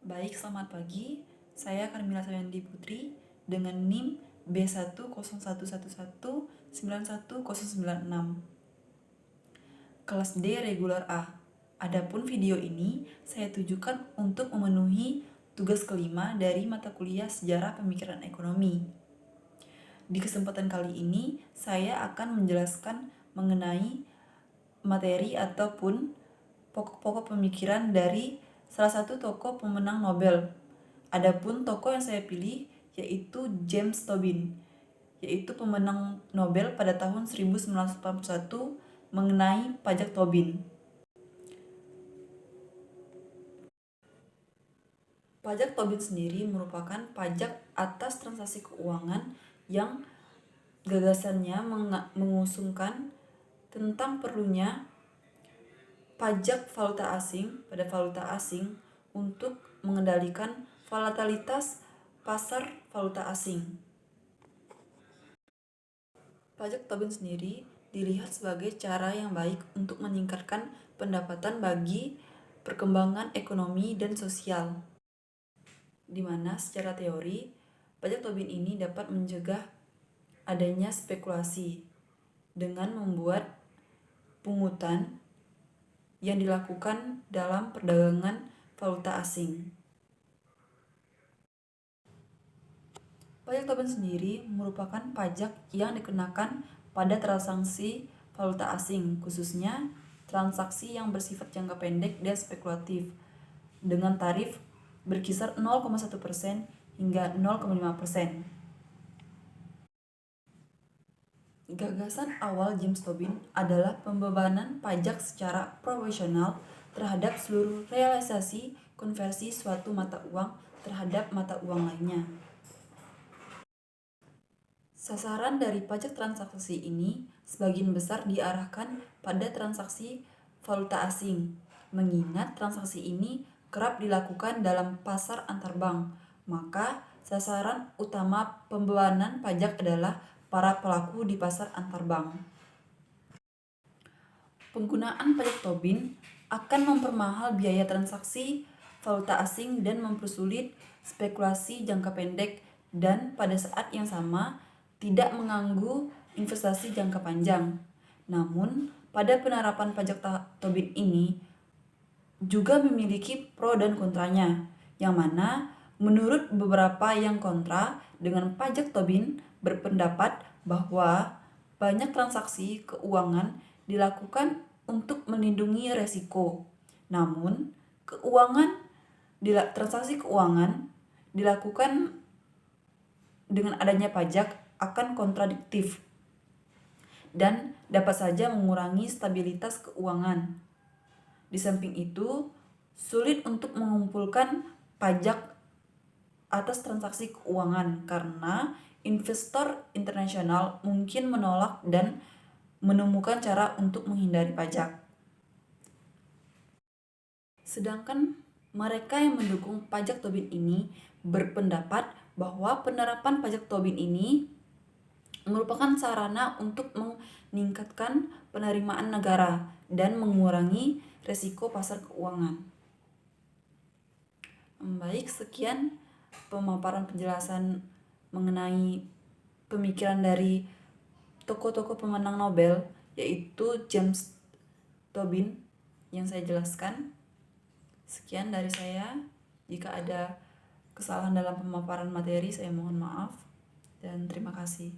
Baik, selamat pagi. Saya Karmila Sayandi Putri dengan NIM B10111191096. Kelas D regular A. Adapun video ini saya tujukan untuk memenuhi tugas kelima dari mata kuliah Sejarah Pemikiran Ekonomi. Di kesempatan kali ini, saya akan menjelaskan mengenai materi ataupun pokok-pokok pemikiran dari salah satu tokoh pemenang Nobel. Adapun tokoh yang saya pilih yaitu James Tobin, yaitu pemenang Nobel pada tahun 1981 mengenai pajak Tobin. Pajak Tobin sendiri merupakan pajak atas transaksi keuangan yang gagasannya mengusungkan tentang perlunya pajak valuta asing pada valuta asing untuk mengendalikan volatilitas pasar valuta asing. Pajak Tobin sendiri dilihat sebagai cara yang baik untuk meningkatkan pendapatan bagi perkembangan ekonomi dan sosial, di mana secara teori pajak Tobin ini dapat mencegah adanya spekulasi dengan membuat pungutan yang dilakukan dalam perdagangan valuta asing. Pajak Tobin sendiri merupakan pajak yang dikenakan pada transaksi valuta asing, khususnya transaksi yang bersifat jangka pendek dan spekulatif, dengan tarif berkisar 0,1% hingga 0,5%. Gagasan awal James Tobin adalah pembebanan pajak secara proporsional terhadap seluruh realisasi konversi suatu mata uang terhadap mata uang lainnya. Sasaran dari pajak transaksi ini sebagian besar diarahkan pada transaksi valuta asing, mengingat transaksi ini kerap dilakukan dalam pasar antar bank, maka sasaran utama pembebanan pajak adalah para pelaku di pasar antar bank. Penggunaan pajak Tobin akan mempermahal biaya transaksi valuta asing dan mempersulit spekulasi jangka pendek, dan pada saat yang sama tidak mengganggu investasi jangka panjang. Namun, pada penerapan pajak Tobin ini juga memiliki pro dan kontranya, yang mana menurut beberapa yang kontra dengan pajak Tobin berpendapat bahwa banyak transaksi keuangan dilakukan untuk melindungi resiko. Namun, transaksi keuangan dilakukan dengan adanya pajak akan kontradiktif dan dapat saja mengurangi stabilitas keuangan. Di samping itu, sulit untuk mengumpulkan pajak atas transaksi keuangan karena investor internasional mungkin menolak dan menemukan cara untuk menghindari pajak. Sedangkan mereka yang mendukung pajak Tobin ini berpendapat bahwa penerapan pajak Tobin ini merupakan sarana untuk meningkatkan penerimaan negara dan mengurangi resiko pasar keuangan. Baik, sekian pemaparan penjelasan mengenai pemikiran dari tokoh-tokoh pemenang Nobel, yaitu James Tobin yang saya jelaskan. Sekian dari saya. Jika ada kesalahan dalam pemaparan materi, saya mohon maaf dan terima kasih.